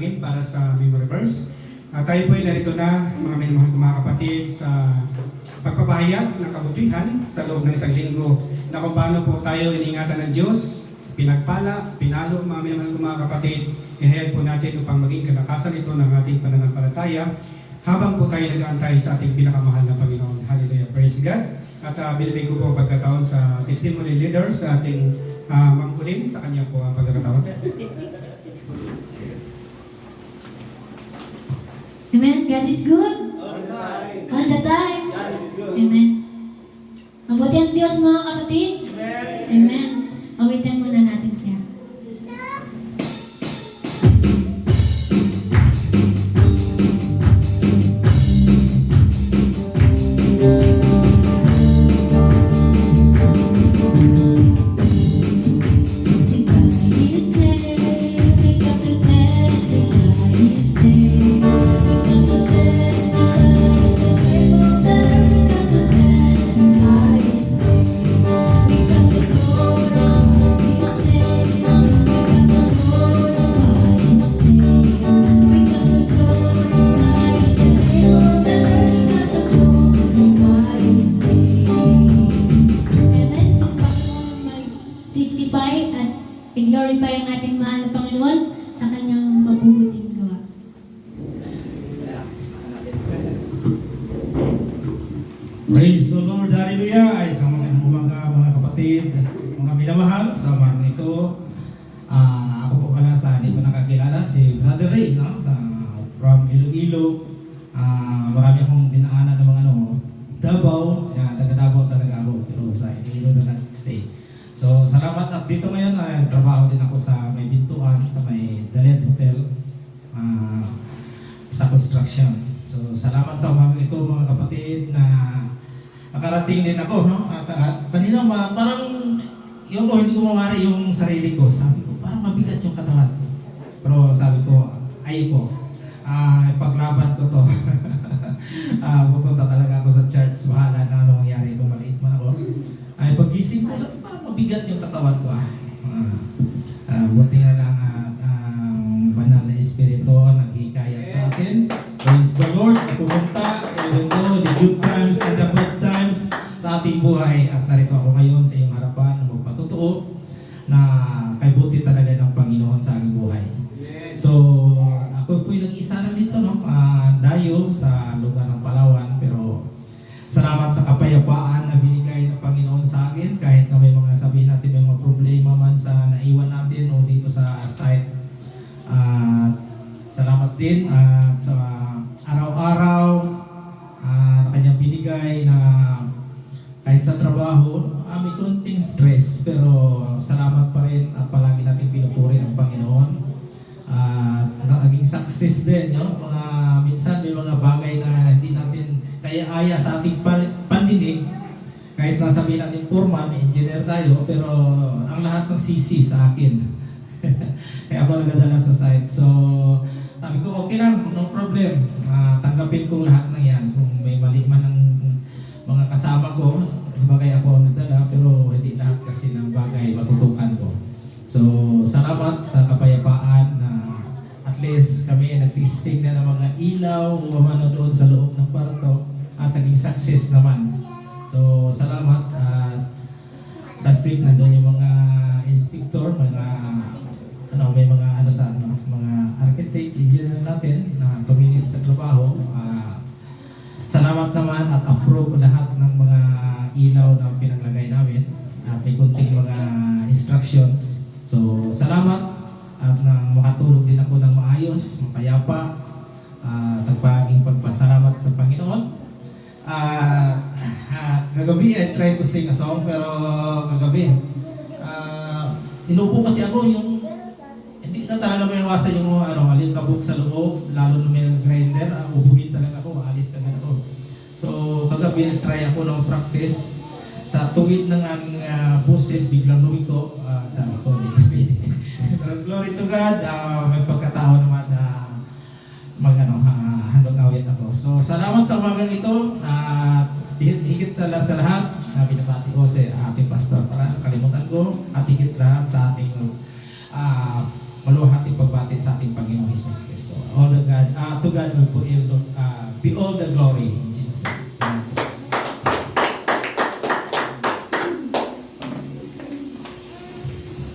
manalangin para sa memory verse. Tayo po ay narito na, mga minamahal ko mga kapatid, sa pagpapahayag ng kabutihan sa loob ng isang linggo na kung paano po tayo iningatan ng Diyos, pinagpala, pinalo, mga minamahal ko mga kapatid, i-help po natin upang maging kalakasan ito ng ating pananampalataya habang po tayo nag-aantay sa ating pinakamahal na Panginoon. Hallelujah, praise God. At binibigay ko po ang pagkataon sa testimony leader sa ating mangkulin sa kanya po ang pagkakataon. Amen. God is good. All the time. God is good. Amen. Mabuti ang Diyos mga kapatid. Amen. Awitin muna natin siya. Testify at i-glorify ang ating mahal na Panginoon sa kanyang mabubuting gawa. Praise the Lord, hallelujah! Isang magandang umaga mga kapatid, mga minamahal sa umagang ito. Ako po pala sa hindi ko nakakilala, si Brother Ray, no? From Iloilo. Marami akong dinaanan ng mga Davao, taga Davao talaga ako, pero sa Iloilo na nag-stay. So, salamat at dito ngayon, trabaho din ako sa may Bintuan, sa may Dalet Hotel, sa construction. So, salamat sa umaga ito mga kapatid na nakarating din ako, no? At kanina parang hindi ko mawari yung sarili ko. Sabi ko, parang mabigat yung katawan ko. Pero sabi ko, ay po, paglaban ko to. Pupunta talaga ako sa church, bahala na ano mangyari kung maliit man ako. Ay pagising ko, sabi parang mabigat yung katawan ko. Buti na lang ang banal na espiritu naghikayat sa atin. Praise the Lord, pumunta, even though the good times and the bad times sa ating buhay. At narito ako ngayon sa iyong harapan na magpatotoo na kay buti talaga ng Panginoon sa aking buhay. So, ako po'y nag-iisa lang dito, no? Dayo sa lugar ng Palawan, pero salamat sa kapayapaan na binigay ng Panginoon sa akin kahit na may mga sabihin natin may mga problema man sa naiwan natin o dito sa site. Salamat din at sa araw-araw na kanyang binigay na kahit sa trabaho may konting stress pero salamat pa rin at palagi natin pinupuri ang Panginoon. Naging success din, mga minsan may mga bagay na hindi natin kaya-aya sa ating pandinig. Kahit nasabihin natin foreman, engineer tayo, pero ang lahat ng sisi sa akin. Kaya ako nagadala sa site. So, sabi ko, okay lang, no problem. Tanggapin kong lahat ng yan. Kung may mali man ang mga kasama ko, bagay ako ang nagdala, pero hindi lahat kasi ng bagay matutukan ko. So, salamat sa kapayapaan na at least kami ay nag-testing na ng mga ilaw o umano doon sa loob ng kwarto at naging success naman. So, salamat at last week nandun yung mga inspector, may mga mga architect, engineer natin na tumingin sa trabaho. Salamat naman at approve lahat ng mga ilaw na pinaglagay namin at may kunting mga instructions. So, salamat at makatulog din ako ng maayos, makayapa, tagpaging pagpasalamat sa Panginoon. Kagabi, I tried to sing a song, pero kagabi, inupo kasi ako yung, hindi ka talaga may iwasan yung alikabok sa loob, lalo na may grinder, ubuhin talaga ako, alis kagad ako. So, kagabi, try ako ng practice. Sa tuwid ng boses, biglang lumiko, sabi ko, glory to God, may pagkataon naman na handog awit ako. So, salamat sa umagang ito. Higit sa lahat, binabati ko sa ating pastor para kalimutan ko. At higit lahat sa ating maluhating pagbati sa ating Panginoong Hesus Kristo. God. To God be all the glory. In Jesus' name. Amen.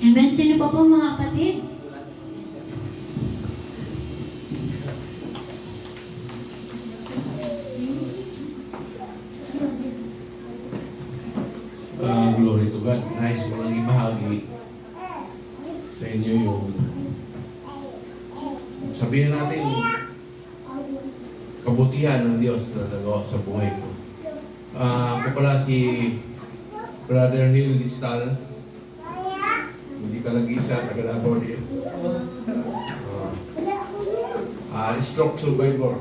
Amen. Sino pa po mga kapatid? Glory to God. Nice mo lang ibahagi sa inyo yung sabihin natin kabutihan ng Diyos na nagawa sa buhay ko. Ako pala si Brother Hill Listal. Hindi ka nag-isa, taga-Davao din. Stroke survivor.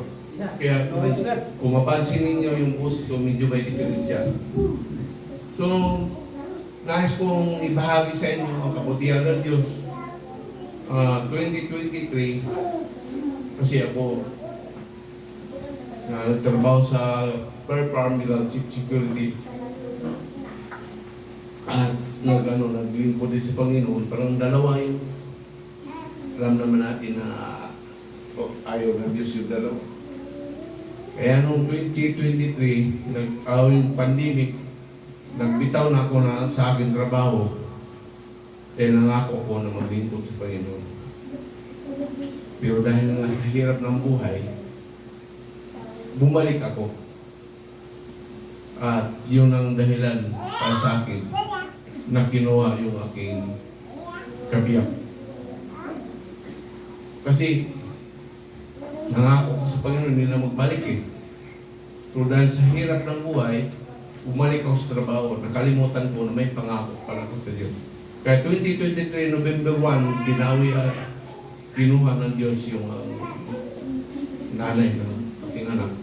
Kaya kung mapansin ninyo yung post ko, medyo may diferensya. So, nais kong ibahagi sa inyo ang kabutihan ng Diyos. 2023, kasi ako nagtrabaho sa Per Farm bilang Chief Security. At naglingkod din sa Panginoon. Parang dalawa yung alam naman natin na ayaw ng Diyos yung dalawa. Kaya noong 2023, yung pandemic, nagbitaw na ako na sa aking trabaho, nangako ko na maglingkod sa Panginoon. Pero dahil nga sa hirap ng buhay, bumalik ako. At yun ang dahilan para sa akin na kinuha yung aking kabiyak. Kasi nangako ko sa Panginoon hindi na magbalik eh. Pero dahil sa hirap ng buhay, bumalik ako sa trabaho. Nakalimutan ko na may pangako para ko sa Diyos. Kaya 2023, November 1, binawi at kinuha ng Diyos yung nanay ng aking anak.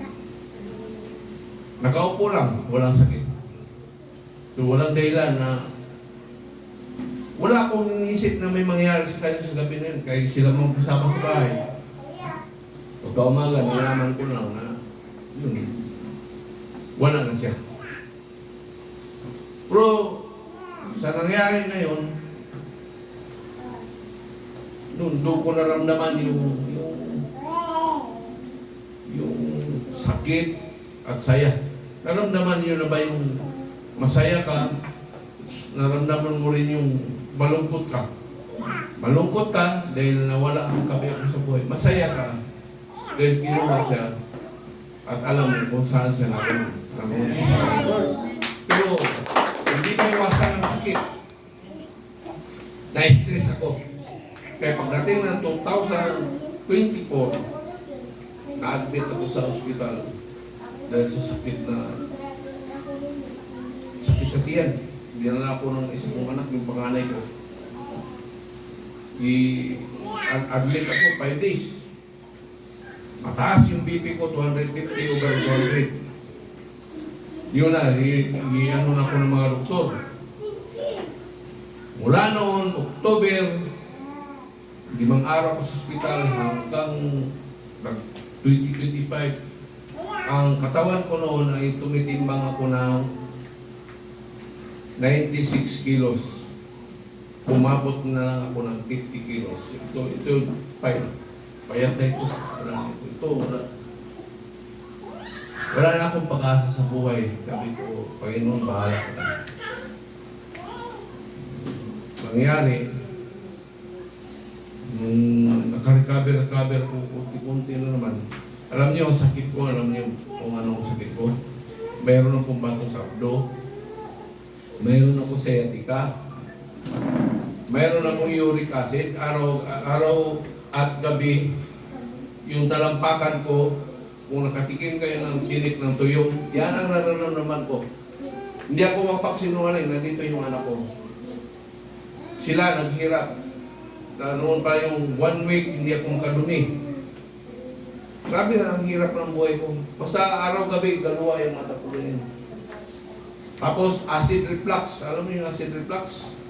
Nakaupo lang, walang sakit. So, walang dahilan na wala akong iniisip na may mangyari sa kanya sa gabi na yun. Kaya sila mong kasama sa bahay. Pagka-umaga, nalaman ko lang na yun, wala na siya. Pero sa nangyari na yun, doon ko naramdaman yung sakit at saya. Naramdaman niyo na ba yung masaya ka? Naramdaman mo rin yung malungkot ka. Malungkot ka dahil nawala ang kabiyak mo sa buhay. Masaya ka dahil kinuha siya at alam mo kung saan siya naroon siya. Pero hindi ko iwasan ang sakit. Na-stress ako. Kaya pagdating ng 2024, na-admit ako sa ospital dahil sa sakit katiyan. Dinala ako ng isa kong anak, yung panganay ko. I-admit ako 5 days. Mataas yung BP ko, 250 over 200. Yun na, i-ano na ako ng mga doktor. Mula noon, October, 5 araw ko sa ospital hanggang 2025. Ang katawan ko noon ay tumitimbang ako ng 96 kilos. Umabot na lang ako ng 50 kilos. Ito, payat na ito. Wala na akong pag-asa sa buhay. Sabi ko, Panginoon, bahala ko na. Nangyari, nung naka-recover ko, kunti-kunti na naman. Alam niyo ang sakit ko, alam niyo kung anong sakit ko. Mayroon akong bato sa abdo. Mayroon akong sciatica. Mayroon akong uric acid. Araw at gabi, yung talampakan ko, kung nakatikim kayo ng tinik ng tuyong, yan ang nararamdaman ko. Hindi ako mapagsinungaling, nandito yung anak ko. Sila naghirap. Noon pa yung 1 week, hindi ako makadumi. Grabe na ang hirap ng buhay ko. Basta araw-gabi, dalawa yung mata ko ganyan. Tapos acid reflux. Alam mo yung acid reflux?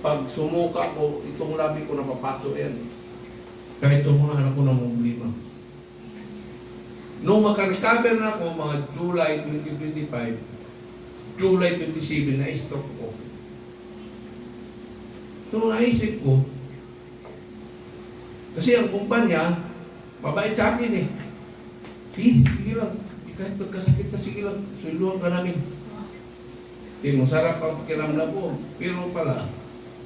Pag sumuka ko, itong labi ko napapasok yan. Kahit itong mga anak ko na problema. Nung makarecover na ako, mga July 2025, July 27, na-stroke ko. So naisip ko, kasi ang kumpanya, Mabait sa akin eh. Sige lang. Kahit magkasakit ka, sige lang. Suluhan ka namin. Sige, masarap ang pakiramdam ko. Pero pala,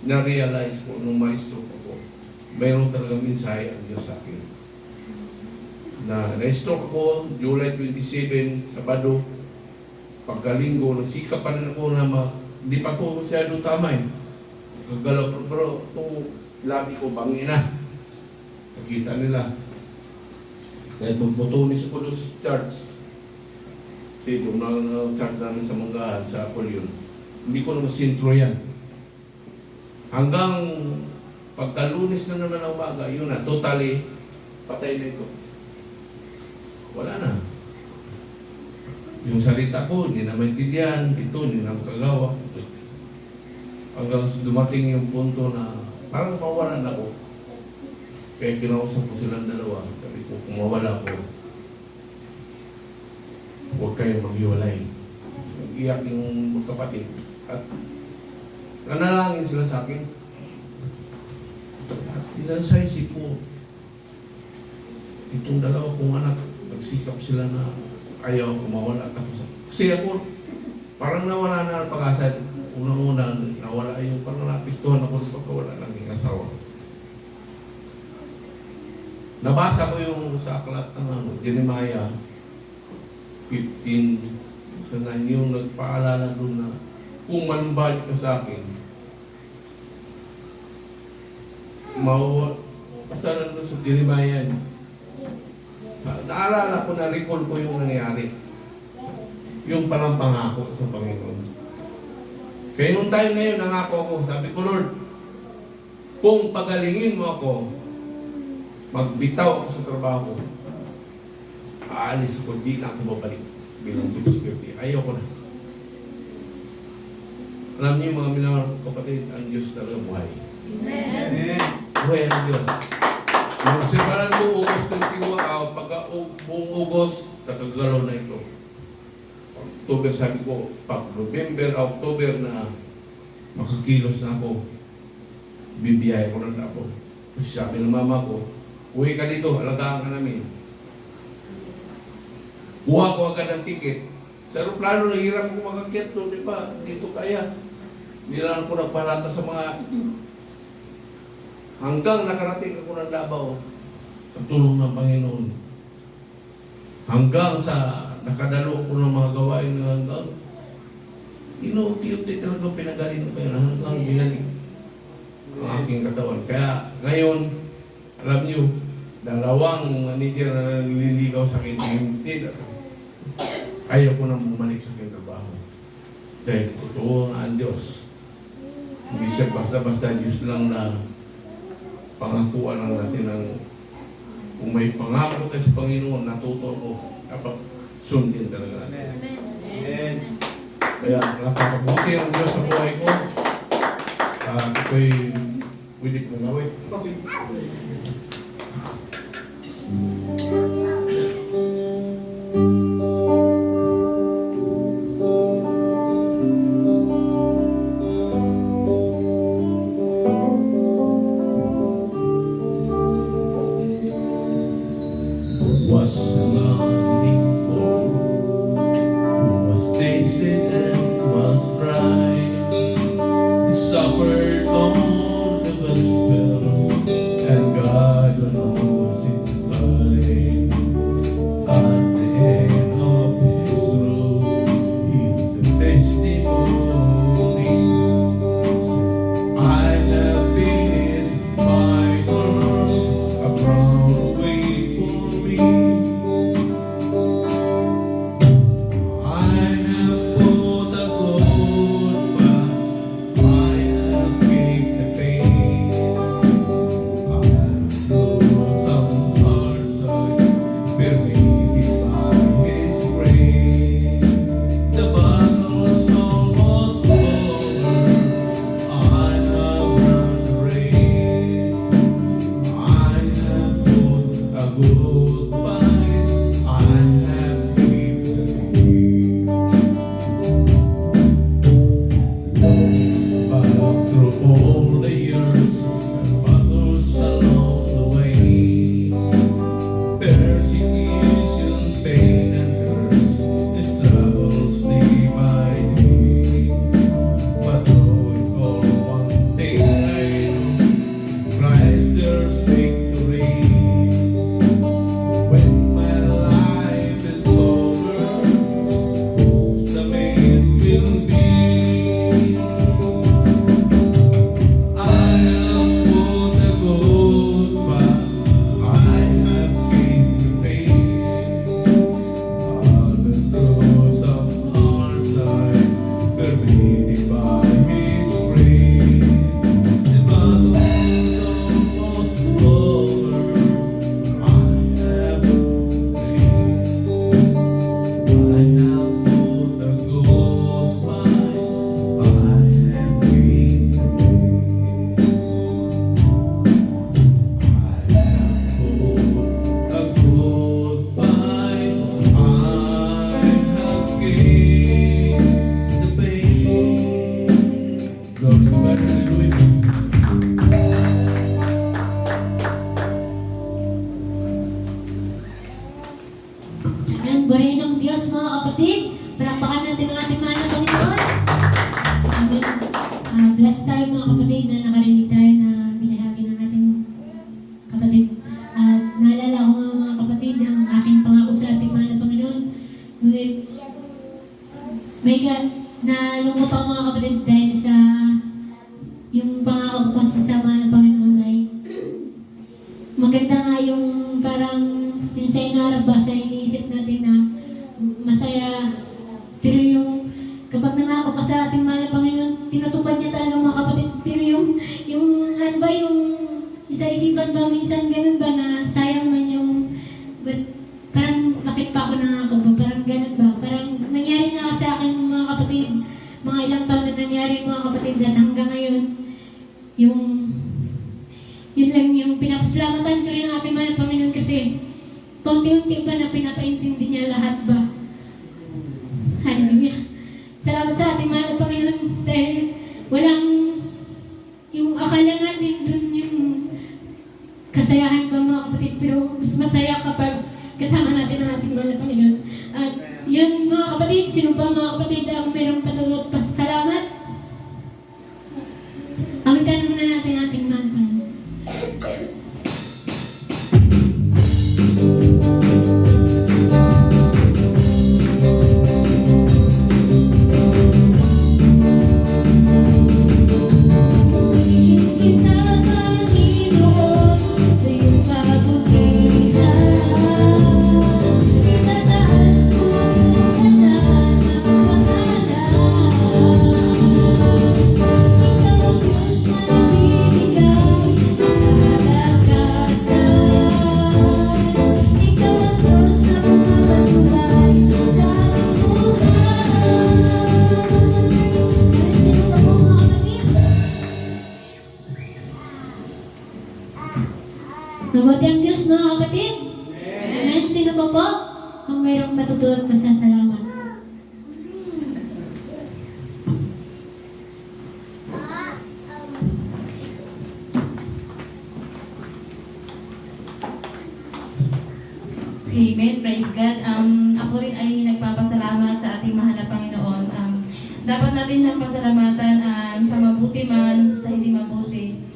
na-realize ko nung ma-stroke ako, mayroon talagang mensahe ang Diyos sa akin. Na-stroke ako, July 27, Sabado, pagkalinggo, nagsikap pa rin ako na hindi pa ko masyado tama eh. Gagalaw, pero itong labi ko, bangi na. Nakita nila. Kaya magbotonis ako doon sa church. Kasi doon na church namin sa Manggahan, sa Apolyon. Hindi ko naman sintro yan. Hanggang pagkalunis na naman ang umaga, yun na, totally patay na ito. Wala na. Yung salita ko, hindi na maintindihan, ito, hindi na makagawa. Hanggang dumating yung punto na parang mawalan ako. Kaya kinausap ko silang dalawa. Sabi ko, kung mawala ko, huwag kayong maghiwalay. Nag-iyak yung magkapatid. At nanalangin sila sa akin. At inasay si po. Itong dalawa kong anak, nagsikap sila na ayaw ko mawala. Kasi ako, parang nawala na ang pag-asa. Unang-una, nawala yung parang napistuhan ako ng pagkawala ng aking asawa. Nabasa ko yung sa aklat ng Jeremiah 15, yung nagpaalala doon na kung manumbalik ka sa akin, basta nandun sa Jeremiah, naalala ko, na-recall ko yung nangyari. Yung palang pangako sa Panginoon. Kaya nung time na yun, nangako ako, sabi ko, Lord, kung pagalingin mo ako, magbitaw ako sa trabaho, aalis ko, di na ako babalik bilang chief security. Ayoko na. Alam niyo mga minamahal kapatid, ang Diyos talaga buhay. Amen. Buhay ang Diyos. Yung simparan ko, Ugos ng Tiwaaw, pagka buong Ugos, nakagalaw na ito. October, sabi ko, pag November, October na makakilos na ako, bibiyay ko na ako. Kasi sabi ng mama ko, uwi ka dito, alagaan ka namin. Kuha ko agad ng ticket. Sa aeroplano, nahirap ko makakyat doon, di ba? Dito kaya. Nilang ko nagpalata sa mga... Hanggang nakarating ako ng Davao sa tulong ng Panginoon. Hanggang sa nakadalo ko ng mga gawain na hanggang inuuti-uti talaga pinagaling ko yun hanggang binalik ang aking katawan. Kaya ngayon, alam niyo, dalawang manager na nililigaw sa akin, hindi ayaw ko nang bumalik sa aking trabaho. Dahil totoo ang Diyos. Hindi siya basta-basta Diyos lang na pangakuan lang natin ng kung may pangako tayo sa Panginoon, natuto ko, dapat sundin talaga natin. Amen. Kaya napakabuti ang Diyos sa buhay ko. Ako'y pwede kong gawin. Was longing for, who was tasted and was tried. He suffered on the gospel, and God purihin ng Diyos mga kapatid. Palakpakan natin ang ating mahal na Panginoon. Amen. Bless tayo mga kapatid na nakarinig tayo na binahagi ng ating kapatid. At naalala ko mga kapatid ang aking pangako sa ating mahal na Panginoon. Ngunit nalungkot ako mga kapatid dahil sa yung pangako ko kasi sa mahal na Panginoon ay maganda nga yung parang yung sa inarap ba sa iniisip natin na masaya. Pero yung kapag nangako ka sa ating mahal na Panginoon, tinutupad niya talaga mga kapatid. Pero yung ano ba, yung isa-isipan ba minsan ganun ba na sayang man yung, but parang bakit pa ako nangako ba? Parang ganun ba? Parang nangyari na sa akin mga kapatid, mga ilang taon na nangyari mga kapatid at hanggang ngayon, yun lang yung pinapasalamatan ko rin ang ating mahal na Panginoon kasi paunti-unti ba na pinapaintindi niya lahat ba? Hallelujah. Salamat sa ating mahal na Panginoon dahil walang yung akala natin dun yung kasayahan ba mga kapatid, pero mas masaya kapag kasama natin ang ating mahal na Panginoon. At yun mga kapatid, sino pa mga kapatid ang mayroong patuloy at pasasalamat? Awitan muna natin ating mahal na Panginoon. Mabuti ang Diyos mga kapatid. Amen. Sino pa po ang mayroong patutuwa at pasasalamat? Amen. Praise God. Ako rin ay nagpapasalamat sa ating mahal na Panginoon. Dapat natin siyang pasalamatan sa mabuti man, sa hindi mabuti.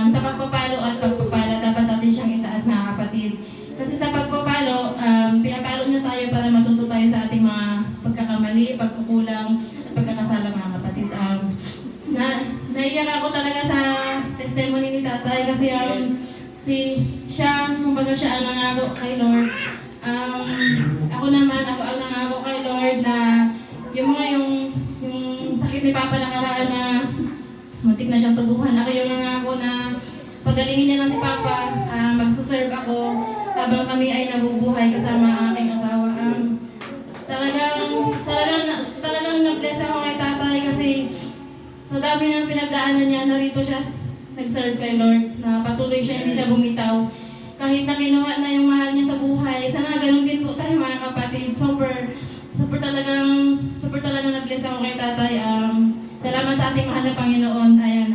Sa pagpapalo at pagpapala, dapat natin siyang itaas mga kapatid. Kasi sa pagpapalo, pinapalo niya tayo para matuto tayo sa ating mga pagkakamali, pagkukulang, at pagkakasala mga kapatid. Naiyak ako talaga sa testimony ni Tatay kasi kumbaga siya ang nangako kay Lord. Ako ang nangako kay Lord na yung sakit ni Papa nakaraan na muntik na siyang tubuhan. Ako yung nangako na pagalingin niya lang si Papa, magsaserve ako habang kami ay nabubuhay kasama ang aking asawa. Talagang na-bless ako kay Tatay kasi sa dami ng pinagdaanan niya, narito siya nag-serve kay Lord, na patuloy siya, hindi siya bumitaw. Kahit na kinuha na yung mahal niya sa buhay, sana ganun din po tayo mga kapatid. Super talagang na-bless ako kay Tatay. Salamat sa ating mahal na Panginoon. Ayan,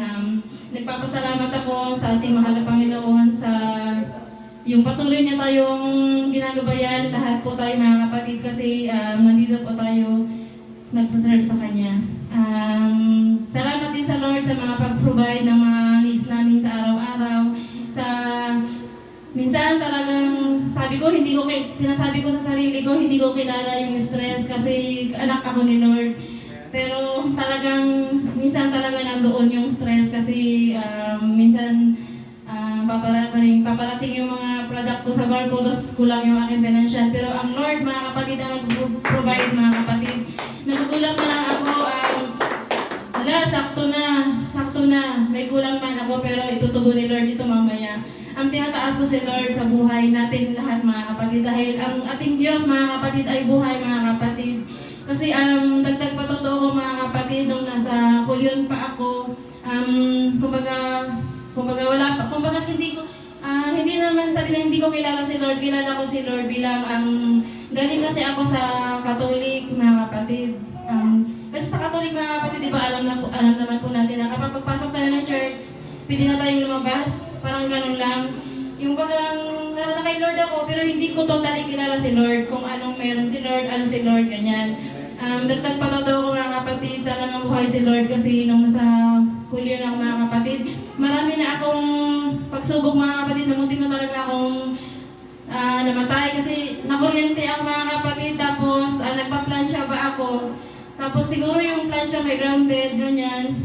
nagpapasalamat ako sa ating mahal na Panginoon sa yung patuloy niya tayong ginagabayan. Lahat po tayo mga kapatid kasi nandito po tayo nagsaserve sa Kanya. Salamat din sa Lord sa mga pag-provide ng mga needs namin sa araw-araw. Minsan talagang sinasabi ko sa sarili ko, hindi ko kilala yung stress kasi anak ako ni Lord. Pero talagang minsan talaga nandoon yung stress kasi minsan paparating yung mga product ko sa barko, tapos kulang yung aking financial. Pero ang Lord, mga kapatid, ang nag-provide mga kapatid. Nagugulat na lang ako, sakto na, may kulang man ako pero itutugon ni Lord ito mamaya. Ang tinataas ko si Lord sa buhay natin lahat mga kapatid dahil ang ating Diyos mga kapatid ay buhay mga kapatid. Kasi dagdag pa totoo ko mga kapatid nung nasa kulyon pa ako, kumbaga hindi naman sabi na hindi ko kilala si Lord, kilala ko si Lord bilang galing kasi ako sa Katolik mga kapatid. Kasi sa Katolik mga kapatid, di ba alam naman po natin na kapag pagpasok tayo ng church, pwede na tayong lumabas, parang ganun lang. Yung bagang na kay Lord ako, pero hindi ko totally kilala si Lord, kung anong meron si Lord, ano si Lord, ganyan. Dagdag pa totoo ko mga kapatid, talagang buhay si Lord kasi nung nasa Hulyo na ako mga kapatid, marami na akong pagsubok mga kapatid, namuntik na talaga akong namatay kasi nakuryente ako mga kapatid, tapos nagpa-plancha ba ako, tapos siguro yung plancha may grounded, ganyan.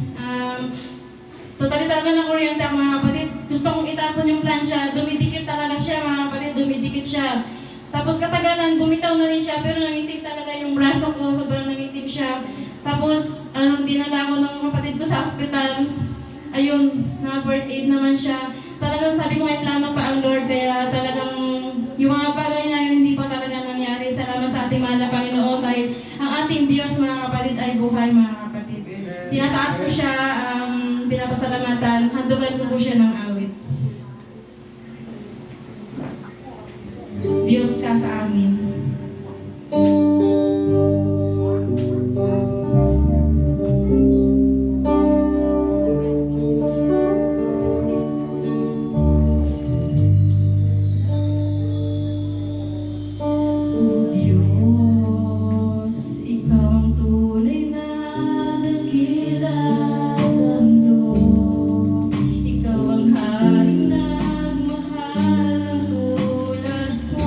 Totally talaga nakuryente ako mga kapatid, gusto kong itapon yung plancha, dumidikit talaga siya mga kapatid, dumidikit siya. Tapos katagalan, bumitaw na rin siya, pero nangitim talaga yung braso ko, sobrang nangitim siya. Tapos, dinala ko ng kapatid ko sa ospital. Ayun, na first aid naman siya. Talagang sabi ko may plano pa ang Lord, kaya talagang yung mga bagay na yun hindi pa talaga nangyari. Salamat sa ating mahal na Panginoon dahil ang ating Diyos mga kapatid ay buhay mga kapatid. Tinataas ko siya, pinapasalamatan, handugan ko po siya ng awit. Diyos ka sa amin. Diyos, ikaw ang tunay na dakila sa mundo. Ikaw ang haring nagmahal ng tulad ko.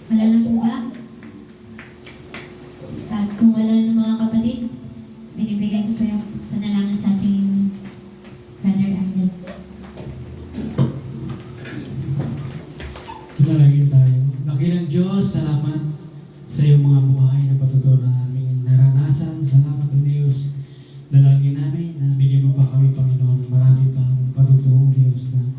Wala na po ba? At kung wala na mga kapatid, binibigay ko po yung panalangin sa ating Brother Arden. Panalangin tayo. Dakilang Diyos, salamat sa iyong mga buhay na patuto na aming naranasan. Salamat o Diyos. Dalangin namin na bigyan mo pa kami, Panginoon, ng marami pang patutuong Diyos na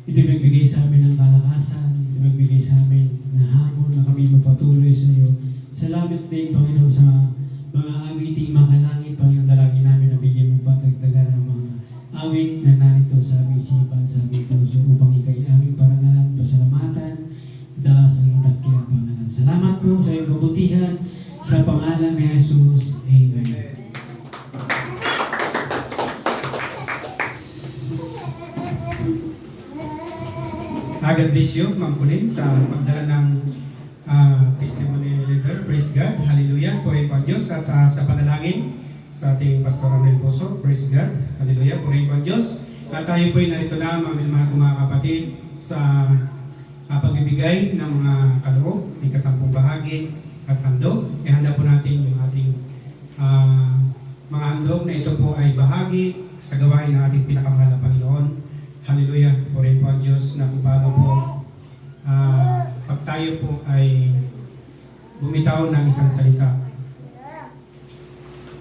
ito magbigay sa amin ng kalakasan, ito magbigay sa amin na hamon na kami magpatuloy sa iyo. Salamat din, Panginoon, sa mga awiting makalangit, Panginoon, dalangin namin na bigyan mo pa tagtagan ng mga awit na narito sa aming isipan, sa aming puso, upang ikay aming parangalan, pasalamatan, itaas ang dakilang pangalan. Salamat po sa iyong kabutihan, sa pangalan ni Jesus. Amen. God bless you, Ma'am Pauline, sa pagdala ng testimony letter. Praise God. Hallelujah. Purihin po ang Diyos. At sa panalangin sa ating Pastor Ramel Poso. Praise God. Hallelujah. Purihin po ang Diyos. At tayo po ay narito na, mga kapatid, sa pagbibigay ng mga kaloob, ng kasampung bahagi at handog. Ihanda po natin yung ating mga handog na ito po ay bahagi sa gawain ng ating pinakamahal na Panginoon. Hallelujah. Purihin po ang Diyos na kung paano po pag tayo po ay bumitaw ng isang salita.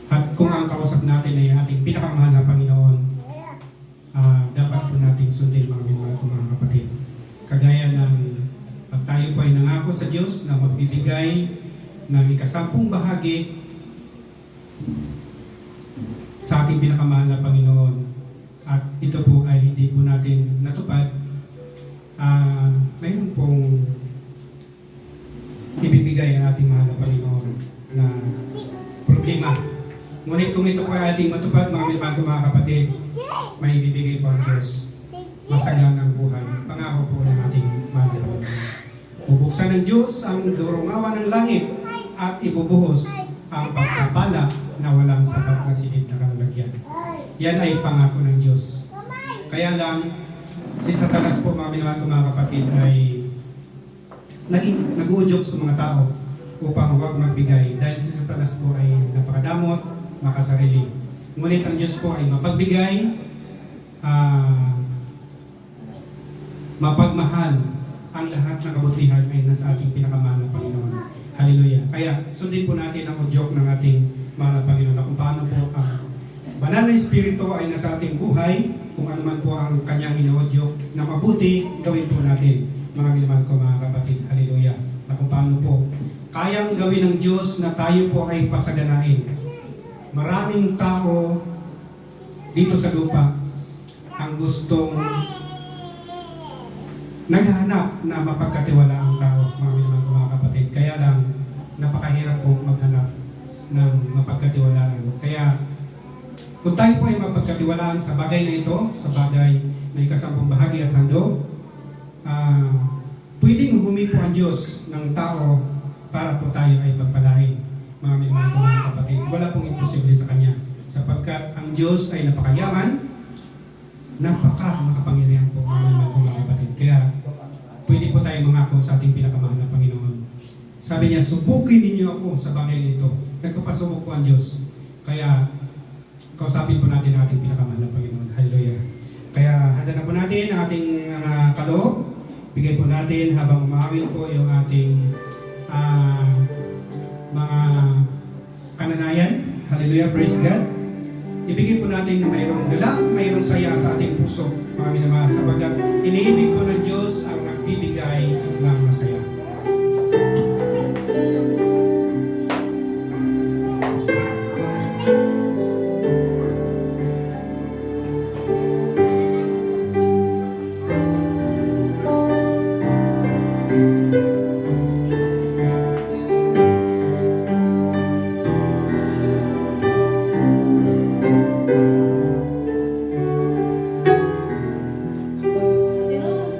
At kung ang kausap natin ay ating pinakamahal na Panginoon, dapat po natin sundin mga kapatid. Kagaya ng pag tayo po ay nangako sa Diyos na magbibigay ng ikasampung bahagi sa ating pinakamahal na Panginoon, at ito po ay hindi po natin natupad, mayroon pong ibibigay ang ating mahal na Panginoon na problema. Ngunit kung ito po ay ating matupad, mga kapatid, may ibibigay po ang Diyos. Masagang ang buhay. Pangako po ng ating mahal na Panginoon. Bubuksan ng Diyos ang durungawan ng langit at ibubuhos ang pagpapala na walang sapat na silid na kalalagyan. Yan ay pangako ng Diyos. Kaya lang, si Satanas po, mga kapatid, ay nag-uudyok sa mga tao upang huwag magbigay dahil si Satanas po ay napakadamot, makasarili. Ngunit ang Diyos po ay mapagbigay, mapagmahal. Ang lahat ng kabutihan ay nasa ating pinakamahal na Panginoon. Hallelujah. Kaya sundin po natin ang udyok ng ating mahal na Panginoon na kung paano po ang banal na Espiritu ay nasa ating buhay, kung ano man po ang kanyang inuudyok na mabuti, gawin po natin, mga minamahal ko mga kapatid. Hallelujah. Na kung paano po kayang gawin ng Diyos na tayo po ay pasaganain. Maraming tao dito sa lupa ang gustong naghahanap na mapagkatiwala ang tao, mga minamahal ko mga kapatid. Kaya lang, napakahirap po maghanap ng mapagkatiwalaan. Kaya, kung tayo po ay mapagkatiwalaan sa bagay na ito, sa bagay na ikasampung bahagi at handog, pwedeng humumi po ang Diyos ng tao para po tayo ay pagpalain, mga minamahal ko mga kapatid. Wala pong imposible sa Kanya, sapagkat ang Diyos ay napakayaman, makapangyarihan po, mga minamahal ko mga kapatid. Kaya, pwede po tayo mangako sa ating pinakamahal na Panginoon. Sabi niya, subukin ninyo ako sa bagay na ito. Nagpapasubok po ang Diyos. Kaya, kausapin po natin ang ating pinakamahal na Panginoon. Hallelujah. Kaya, handa na po natin ang ating kaloob. Bigay po natin habang umaawit po yung ating mga kananayan. Hallelujah. Praise God. Ibigay po natin na mayroong galak, mayroong saya sa ating puso, mga minamahal, sapagkat iniibig po ng Diyos ang nagbibigay ng masaya. Dios.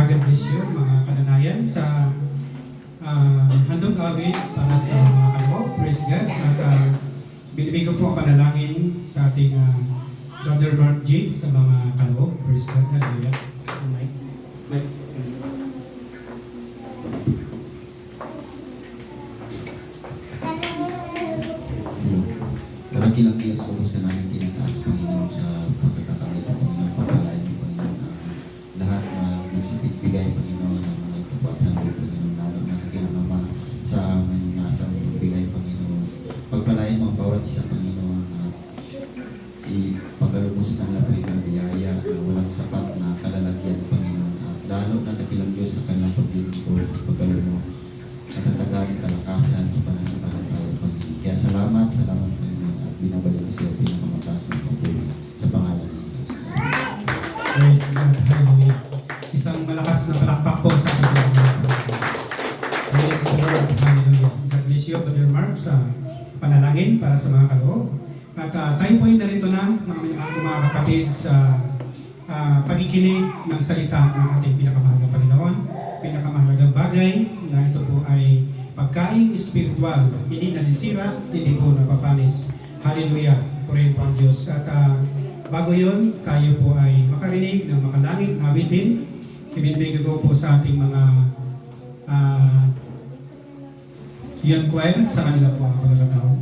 God bless you, mga kananayan, sa handog awit para sa mga kaloob. Praise God. At binibig ko po ang panalangin sa ating Brother Mark G sa mga kaloob. Praise God. Hallelujah. Mike. Mike. Dakilang Diyos, lubos ka namin tinataas, Panginoon, sa pagkakakamit ng Panginoon. Papalain niyo, Panginoon, ang lahat na nagsipigbigay, Panginoon, ng mga kapatan mo, Panginoon, lalo na dakilang Ama sa amin nasa magbigay, Panginoon. Pagpalain mo ang bawat isa, Panginoon, at ipagkalubos ng lapay ng biyaya na walang sapat na kalalagyan, Panginoon, at lalo na dakilang Diyos sa kanilang paglilingkod, pagkaloob mo, katatagan, kalakasan sa pananampalataya, Panginoon. Kaya salamat, Panginoon. Binabalik ko siya pinakamataas ng pagpuli sa pangalan ng Jesus. Praise God. Hallelujah. Isang malakas na palakpak po sa ating Lord. Praise the Lord. Hallelujah. God bless you, Brother Mark, sa panalangin para sa mga kaloob. At tayo po ay narito na, mga kapatid, sa pagkikinig ng salita ng ating pinakamahalagang Panginoon. Pinakamahalagang bagay na ito po ay pagkain spiritual, hindi nasisira, hindi po napapanis. Hallelujah. Purihin po ang Diyos. At bago yun, tayo po ay makarinig ng makalangit na awitin. Ibinibigay ko po sa ating mga youth choir sa kanila po ang pagkakataon.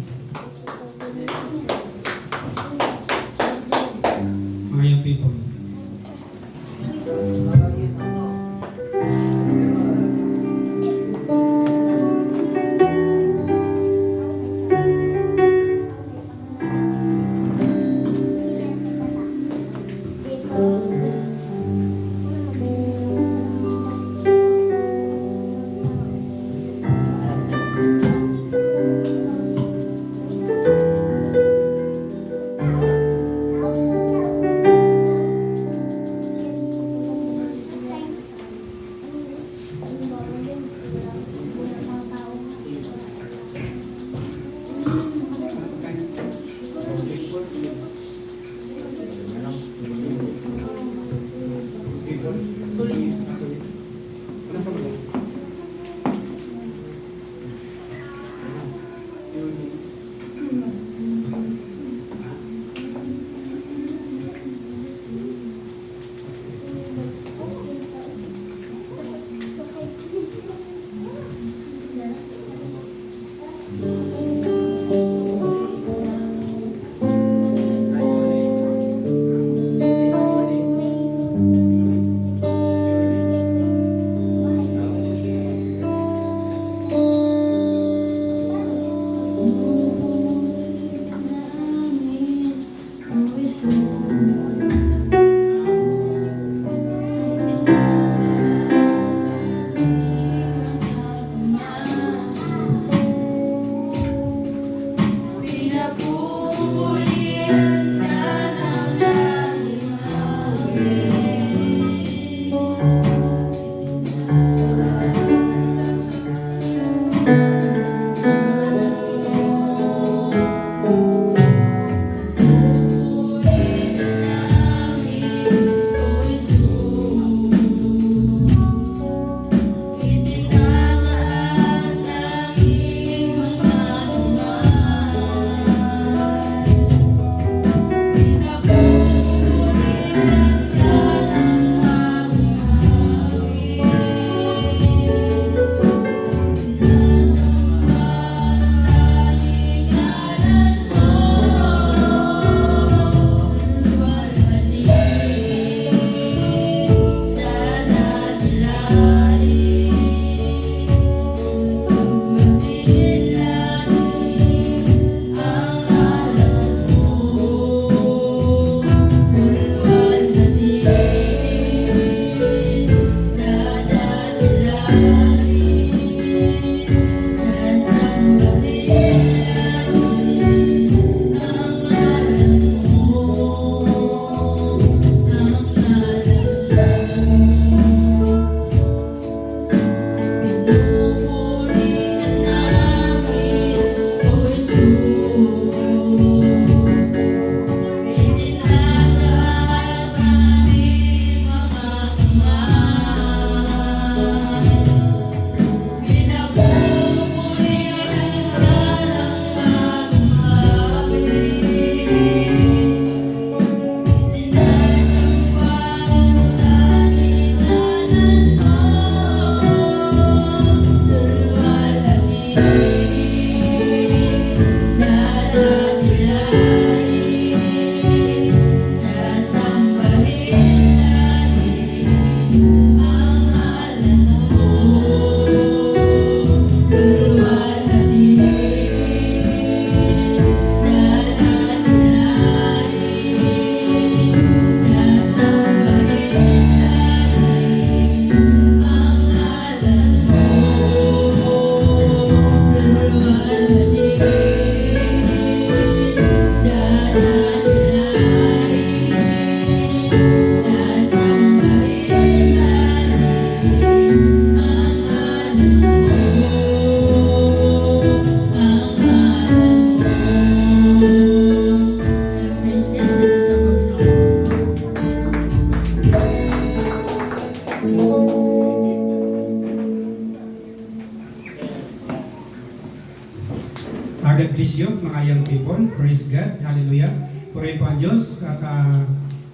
God bless you, mga young people. Praise God. Hallelujah. Purihin po ang Diyos. At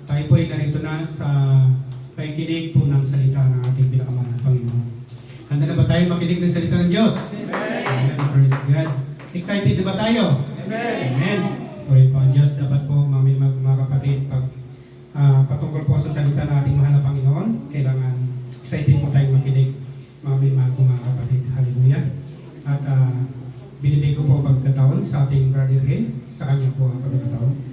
tayo po ay narito na sa pakikinig po ng salita ng ating pinakamahal na Panginoon. Handa na ba tayo makinig ng salita ng Diyos? Amen. Praise God. Excited na ba tayo? Amen. Purihin po ang Diyos. Dapat po, mga kapatid, pag patungkol po sa salita ng ating mahal na Panginoon, kailangan excited po tayong makinig, mga kapatid. Hallelujah. At binibig ko po ang pagkataon sa ating Brother Hill, sa kanya po ang pagkataon.